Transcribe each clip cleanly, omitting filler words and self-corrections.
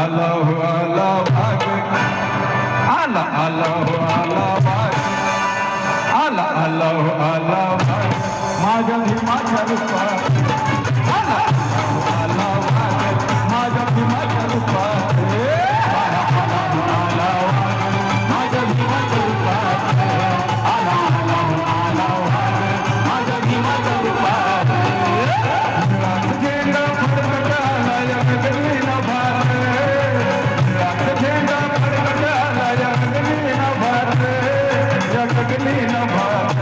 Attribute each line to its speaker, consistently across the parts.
Speaker 1: आला हो आला भाग आला आला हो आला भाग आला आला हो आला भाग माझ्या भीमाच्या रूपात आला हो आला भाग माझ्या भीमाच्या रूपात आला हो आला भाग माझ्या भीमाच्या रूपात आला हो आला भाग माझ्या भीमाच्या रूपात झेंडा फडफडाला या गगनीला भात झेंडा फडफडाला या गगनीला भात या गगनीला भात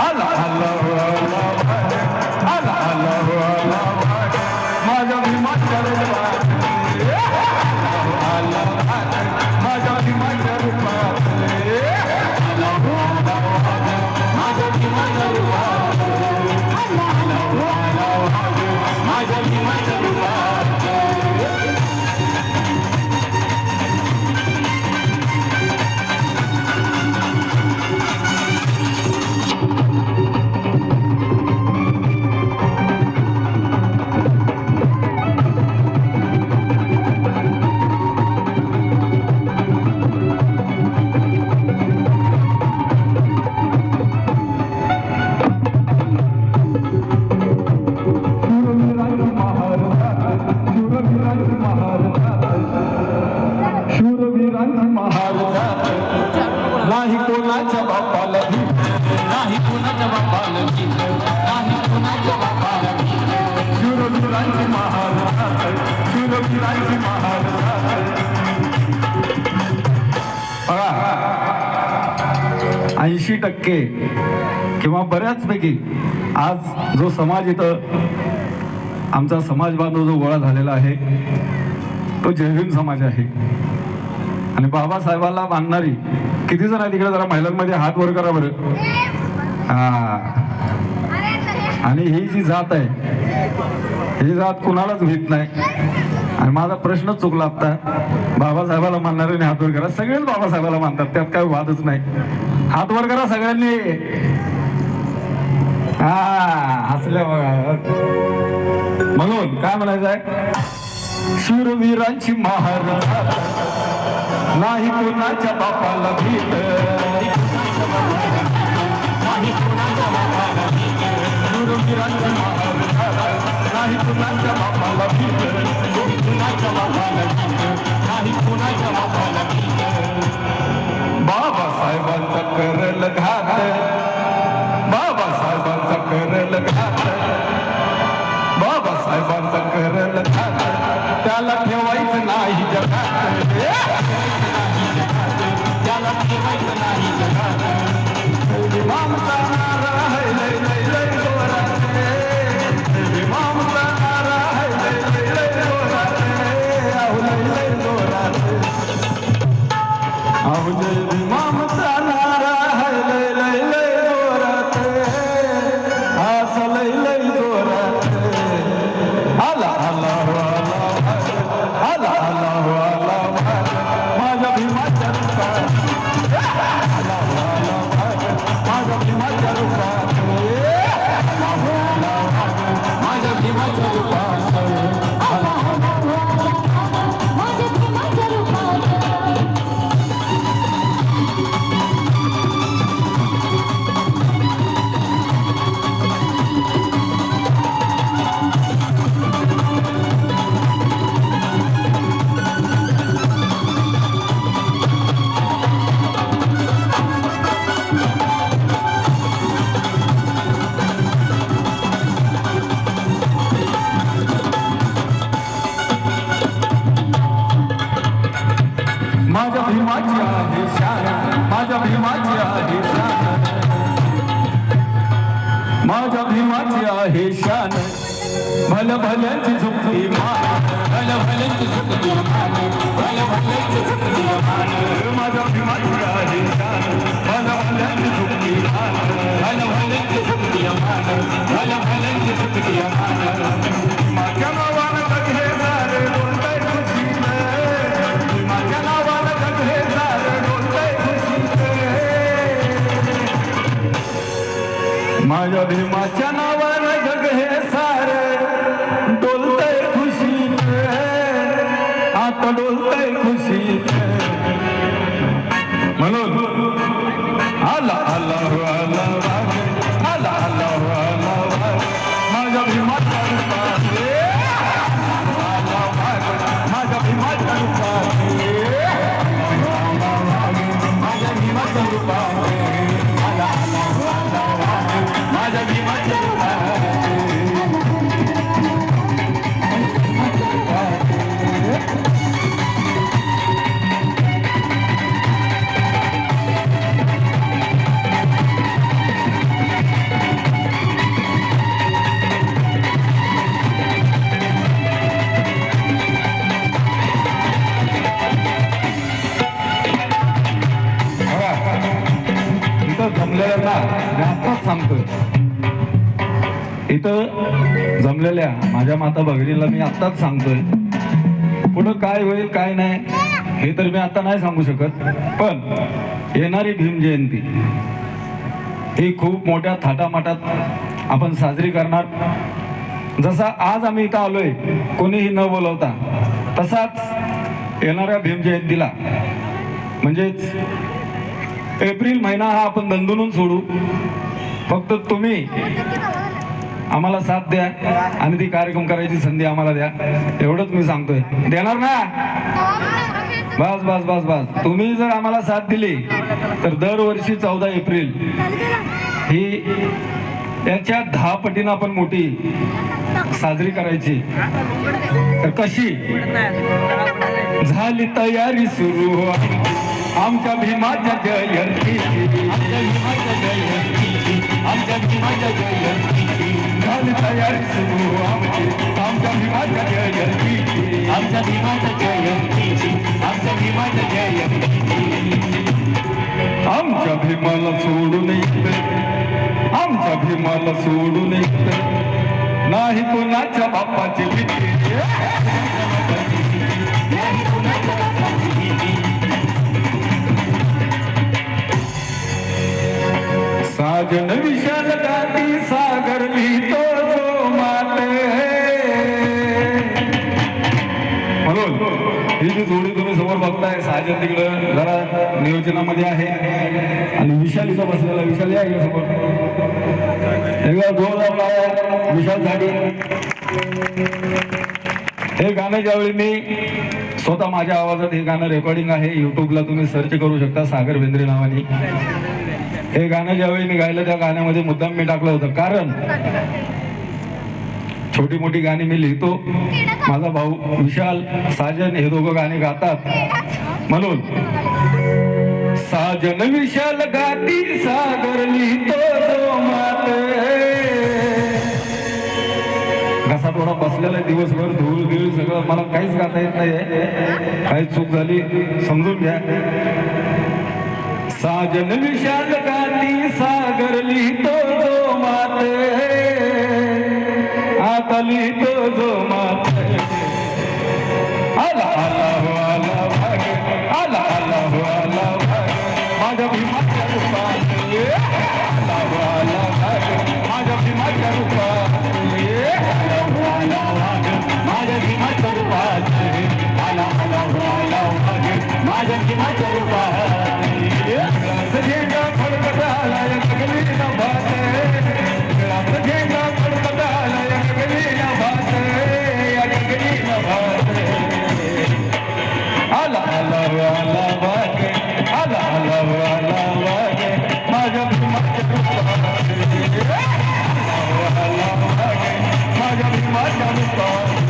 Speaker 1: आला आला हो आला भाग आला आला हो आला भाग माझ्या भीमाच्या रूपात आला हो आला भाग माझ्या भीमाच्या रूपात आला हो आला भाग माझ्या भीमाच्या रूपात आला हो आला भाग माझ्या भीमाच्या रूपात शूरवीरांची महार नाही कोणाच्या बापाला भीत नाही कोणाच्या बापाला भीत नाही कोणाच्या बापाला भीत शूरवीरांची महार शूरवीरांची महार बघा 80% किंवा बऱ्याचपैकी आज जो समाज इथं आमचा समाज बांधव जो गोळा झालेला आहे तो जयभीम समाज आहे आणि बाबासाहेबांना मानणारी किती जण आहे तिकडे जरा महिलांमध्ये हात वर करा बरं हा आणि ही जी जात आहे ही जात कुणालाच भीत नाही आणि माझा प्रश्न चुकला आता बाबासाहेबाला मानणारे हात वर करा सगळेच बाबासाहेबाला मानतात त्यात काही वादच नाही हात वर करा सगळ्यांनी हा हसल्या बघा म्हणून काय म्हणायचं आहे शूरवीरांची महार नाही कोणाच्या बापाला भीत नाही कोणाच्या बापाला भीत शूरवीरांची महार नाही कोणाच्या बापाला भीत कोणाच्या बापाला भीत नाही कोणाच्या बापाला भीत बाबासाहेबांचा करल घात बाबासाहेबांचा करल घात बाबासाहेबांचा करल घात त्याला ठेवायचं नाही जगात त्याला ठेवायचं नाही जगात भीमाचा नारा है लय लय लय जोरात भीमाचा नारा है लय लय लय जोरात आहो लय लय जोरात आहो जय भीमाचा नारा है लय लय लय जोरात असं लय लय जोरात आला आला हो आला आला हो आला माझ्या भीमाच्या रूपात आला हो आला माझ्या भीमाच्या रूपात आला हो आला माझ्या भीमाच्या रूपात आला हो माझ्या भीमाच्या रूपात माझ्या भीमाची आहे शान माझ्या भीमाची आहे शान माझ्या भीमाची आहे शान भल भल्यांची झुकती मान भल भल्यांची झुकती मान भल भल्यांची झुकती मान माझ्या भीमाची आहे शान भल भल्यांची झुकती मान भल भल्यांची झुकती मान भल भल्यांची झुकती मान माझ्या नावानं जग हे सारे बोलतंय खुशीने माझ्या नावानं जग हे सारे बोलतंय खुशीने माझ्या भीमाच्या नावानं जग हे सारे डोलतंय खुशीने मनात डोलतय खुशी म्हणून आला आला हो आला वाघ आला आला हो आला वाघ माझ्या भीमाच्या रूपाने आला वाघ माझ्या भीमाच्या रूपाने आला वाघ माझ्या भीमाच्या रूपाने आला आला हो आला वाघ माझ्या भीमाच्या रूपाने जमलेल्यांना मी आत्ताच सांगतोय इथं जमलेल्या माझ्या माता भगिनीला मी आत्ताच सांगतोय पुढं काय होईल काय नाही हे तर मी आता नाही सांगू शकत पण येणारी भीम जयंती ही खूप मोठ्या थाटामाटात आपण साजरी करणार जसा आज आम्ही इथं आलोय कोणीही न बोलवता तसाच येणाऱ्या भीम जयंतीला म्हणजेच एप्रिल महिना हा आपण दणदणून सोडू फक्त तुम्ही आम्हाला साथ द्या आणि ती कार्यक्रम करायची संधी आम्हाला द्या एवढंच मी सांगतोय देणार ना बस बस बस बस तुम्ही जर आम्हाला साथ दिली तर दरवर्षी 14 एप्रिल ही याच्या 10 पटीनं आपण मोठी साजरी करायची तर कशी झाली तयारी सुरू आमच्या भीमाच्या जयंतीची आमच्या भीमाच्या जयंतीची झाली तयारी सुरू आमच्या भीमाच्या जयंतीची आमच्या भीमाच्या जयंतीची आमच्या भीमाच्या जयंतीची आमच्या भीमाला सोडून येते आमच्या भीमाला सोडून येते नाही कोणाच्या बाप्पाची भीती साजन विशाल गाती सागर लिहितो जो माते म्हणून ही जी जोडी तुम्ही समोर बघताय साजन तिकडं जरा नियोजनामध्ये आहे आणि विशाल इथं बसलेला विशाल या इकडे समोर एकदा जोरदार लावा विशाल साठी हे गाणं ज्यावेळी मी स्वतः माझ्या आवाजात हे गाणं रेकॉर्डिंग आहे युट्यूबला तुम्ही सर्च करू शकता सागर बेंद्रे नावाने हे गाणं ज्यावेळी मी गायलं त्या गाण्यामध्ये मुद्दाम मी टाकलं होतं कारण छोटी मोठी गाणी मी लिहितो माझा भाऊ विशाल साजन हे दोघं गाणे गातात म्हणून साजन विशाल गाती सागर लिहितो जो माते घसा थोडा बसलेला दिवसभर धूळ बिळ सगळं मला काहीच गाता येत नाहीये काही चूक झाली समजून घ्या साजन विशाल गाती सागर लिहितो जो माते आता लिहितो जो माते आला आला हो आला भाग आला आला हो आला भाग माझ्या भीमाच्या रूपाने आला हो आला भाग माझ्या भीमाच्या रूपाने आला हो आला भाग माझ्या भीमाच्या रूपाने आला आला हो आला भाग माझ्या भीमाच्या रूपाने झेंडा फडकत आला गगनीला भाते झेंडा फडकत आला गगनीला भाते गगनीला भाते आला आला आला भाग आला आला आला भाग माझ्या भीमाच्या रूपाने आला भाग माझ्या भीमाच्या रूपाने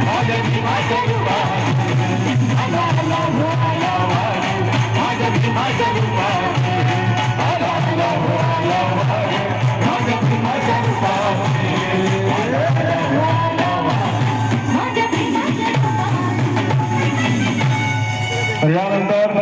Speaker 1: माझ्या भीमाच्या रूपाने आला आला माझ्या भीमाच्या रूपाने आला आला माझ्या भीमाच्या रूपाने यानंतर